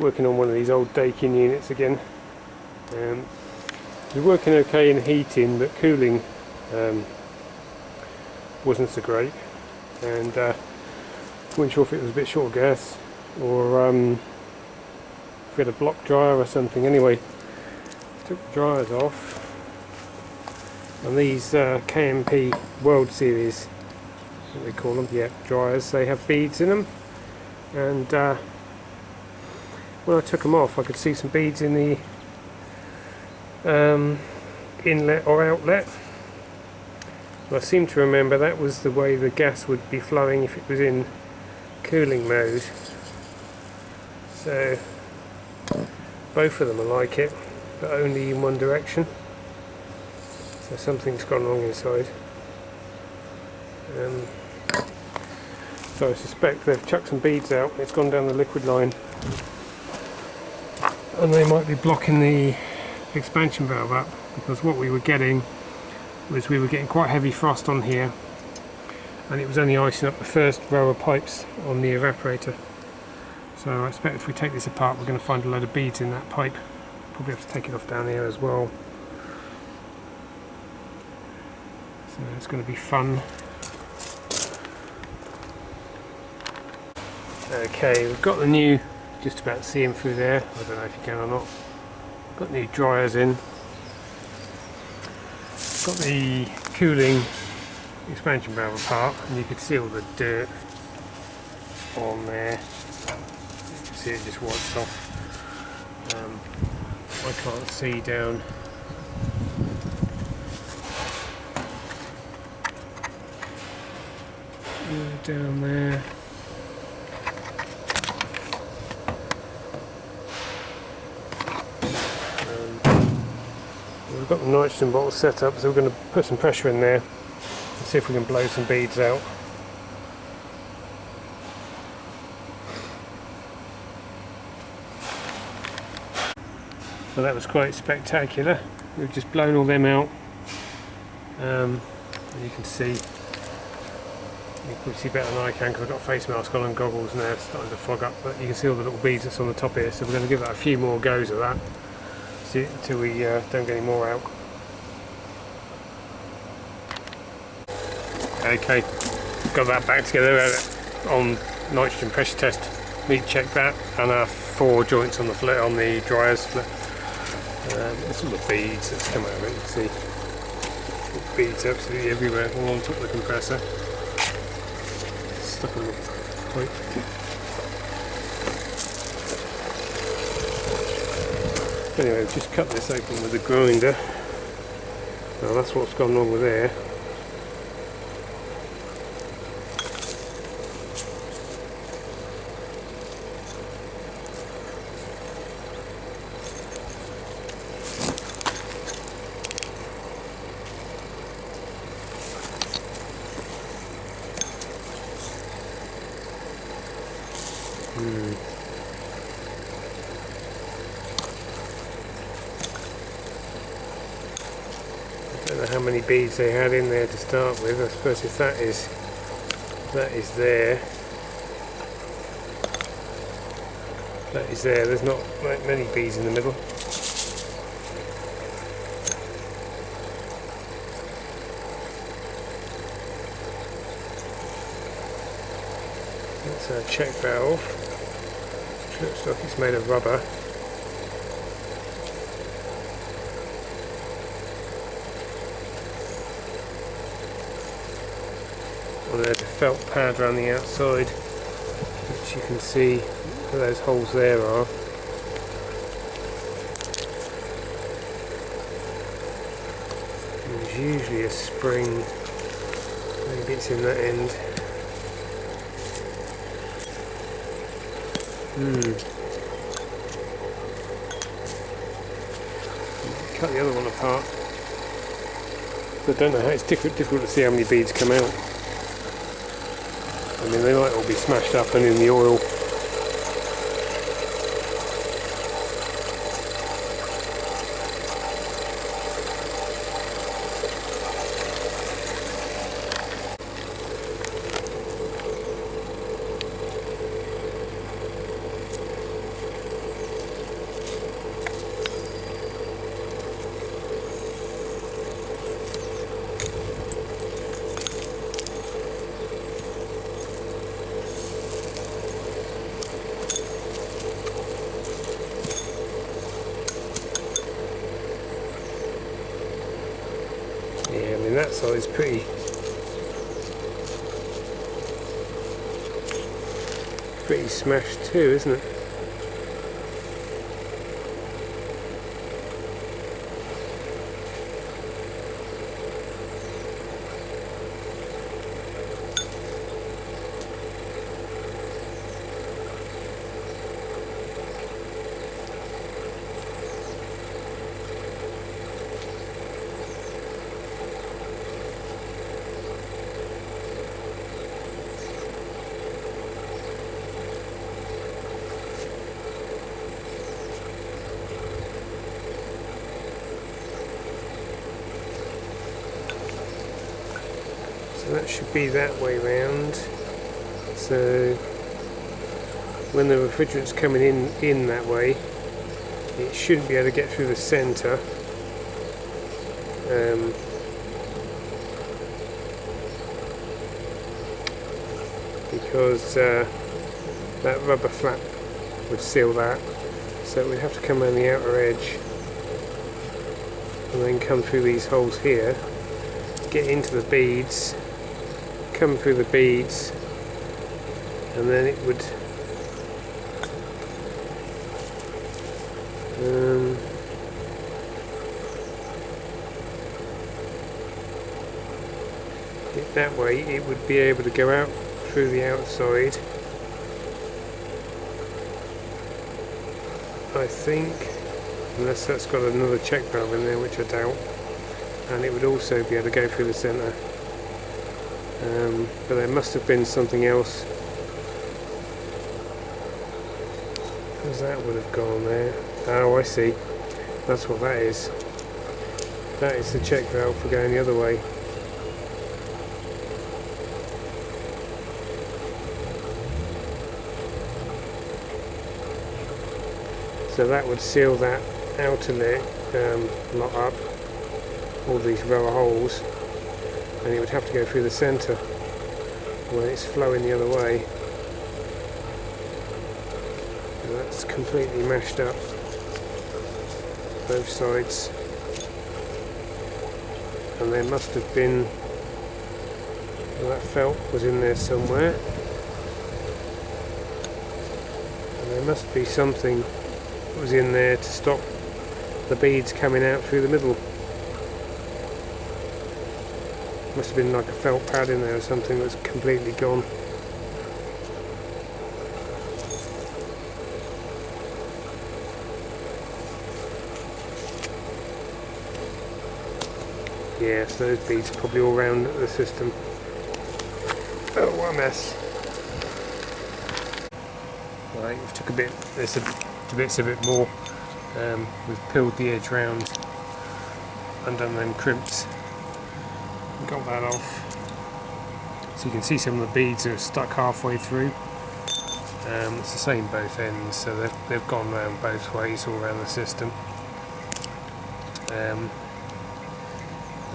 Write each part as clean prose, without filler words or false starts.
working on one of these old Daikin units again. It was working okay in heating, but cooling wasn't so great, and wasn't sure if it was a bit short of gas or if we had a block dryer or something. Anyway, took the dryers off, and these KMP World Series, what they call them, yeah, dryers, they have beads in them, and when I took them off I could see some beads in the inlet or outlet. I seem to remember that was the way the gas would be flowing if it was in cooling mode. So both of them are like it, but only in one direction. So something's gone wrong inside. So I suspect they've chucked some beads out, it's gone down the liquid line, and they might be blocking the expansion valve up, because what we were getting was we were getting quite heavy frost on here, and it was only icing up the first row of pipes on the evaporator. So I expect if we take this apart we're going to find a load of beads in that pipe. Probably have to take it off down here as well. So it's going to be fun. Okay, we've got the new, just about to see him through there, I don't know if you can or not. Got new dryers in. Got the cooling expansion valve apart, and you can see all the dirt on there. You can see it just wipes off. I can't see down. Down there. We've got the nitrogen bottle set up, so we're going to put some pressure in there and see if we can blow some beads out. Well, that was quite spectacular. We've just blown all them out. And you can see, you can see better than I can because I've got a face mask on and goggles now, it's starting to fog up, but you can see all the little beads that's on the top here, so we're going to give that a few more goes of that. See, until we don't get any more out. Okay, got that back together on nitrogen pressure test. Need to check that, and our 4 joints on the float on the dryers. It's all the beads that's come out of it. You can see beads absolutely everywhere, all on top of the compressor. Stuck on the pipe. Anyway, I've just cut this open with a grinder. Now that's what's gone wrong with there. I don't know how many beads they had in there to start with. I suppose if that is there, there's not like many beads in the middle. That's our check valve, which looks like it's made of rubber. And there's a felt pad around the outside, which you can see where those holes there are. There's usually a spring, maybe it's in that end. Cut the other one apart. I don't know how, it's difficult to see how many beads come out. I mean, they might all be smashed up and in the oil. outside is pretty smashed too, isn't it? So that should be that way round. So when the refrigerant's coming in that way, it shouldn't be able to get through the centre. Because that rubber flap would seal that, so it would have to come around the outer edge and then come through these holes here, get into the beads, come through the beads, and then it would that way it would be able to go out through the outside, I think, unless that's got another check valve in there, which I doubt, and it would also be able to go through the centre. But there must have been something else, because that would have gone there. Oh, I see, that's what that is. That is the check valve for going the other way. So that would seal that outer lot up, all these rubber holes, and it would have to go through the centre when it's flowing the other way. And that's completely mashed up, both sides. And there must have been, well, that felt was in there somewhere, and there must be something was in there to stop the beads coming out through the middle. Must have been like a felt pad in there or something that's completely gone. Yes, those beads are probably all round the system. Oh, what a mess. Right, we've took a bit, there's a bits of it more. We've peeled the edge round, undone them crimps, got that off. So you can see some of the beads are stuck halfway through. It's the same both ends, so they've gone round both ways all around the system. And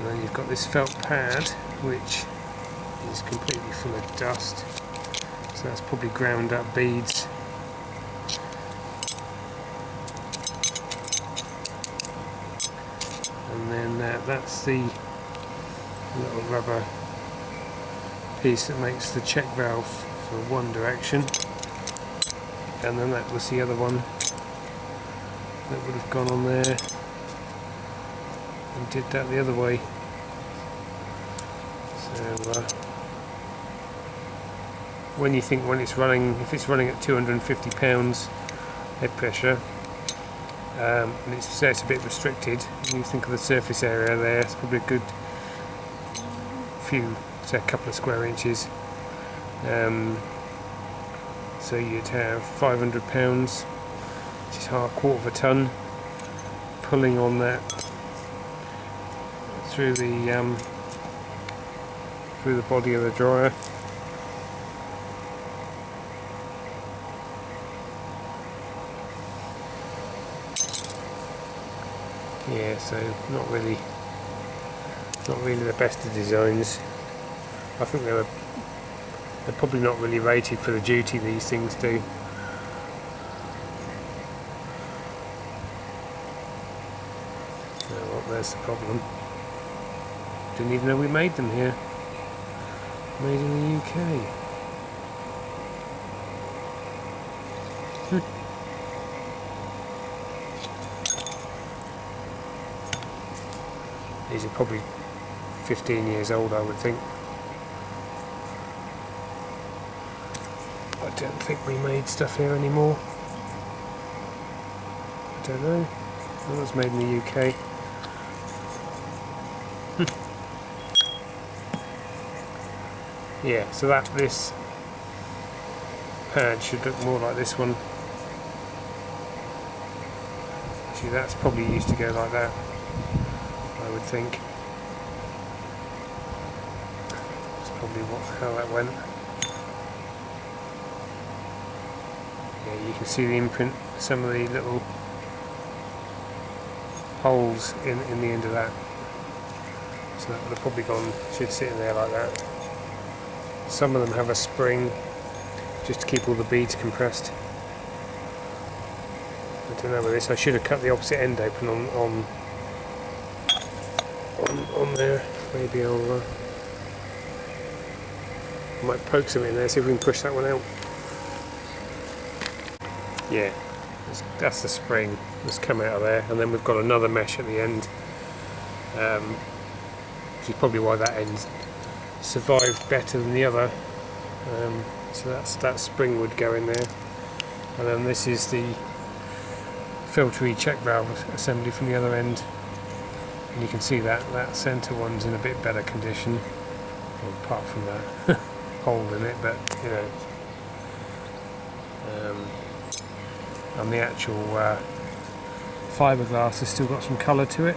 then you've got this felt pad which is completely full of dust, so that's probably ground up beads. And then that's the little rubber piece that makes the check valve for one direction, and then that was the other one that would have gone on there and did that the other way. So when you think when it's running, if it's running at 250 pounds head pressure, and it's a bit restricted, and you think of the surface area there, it's probably a good few, say a couple of square inches. So you'd have 500 pounds, which is quarter of a ton, pulling on that through the body of the dryer. Yeah, so not really the best of designs. I think they're probably not really rated for the duty these things do. So, well, there's the problem. Didn't even know we made them here. Made in the UK. These are probably 15 years old, I would think. I don't think we made stuff here anymore. I don't know. That was made in the UK. Yeah, so this pad should look more like this one. Actually, that's probably used to go like that, I would think. That's probably how that went. Yeah, you can see the imprint, some of the little holes in the end of that. So that would have probably gone, should sit in there like that. Some of them have a spring just to keep all the beads compressed. I don't know with this, I should have cut the opposite end open on there. Maybe I might poke some in there, see if we can push that one out. Yeah, that's the spring that's come out of there, and then we've got another mesh at the end, which is probably why that end survived better than the other. So that spring would go in there, and then this is the filtery check valve assembly from the other end, and you can see that centre one's in a bit better condition, well, apart from that hole in it, but you know. And the actual fiberglass has still got some colour to it,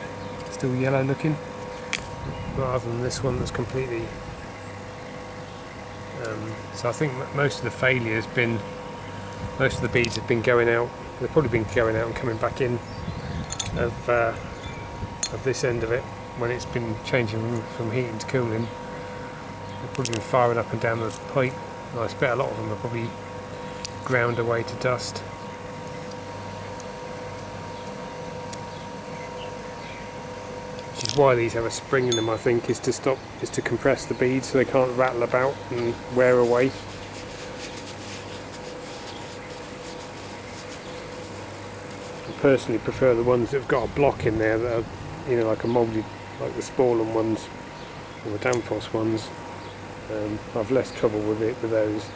still yellow looking, rather than this one that's completely. So I think most of the failure has been, most of the beads have been going out. They've probably been going out and coming back in of this end of it when it's been changing from heating to cooling. They've probably been firing up and down the pipe. I expect a lot of them are probably ground away to dust. Which is why these have a spring in them, I think, is to compress the beads so they can't rattle about and wear away. I personally prefer the ones that have got a block in there that are, you know, like a mouldy, like the Sporlan ones or the Danfoss ones. I've less trouble with those.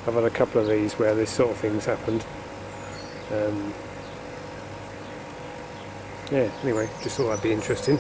I've had a couple of these where this sort of thing's happened. Yeah, anyway, just thought that'd be interesting.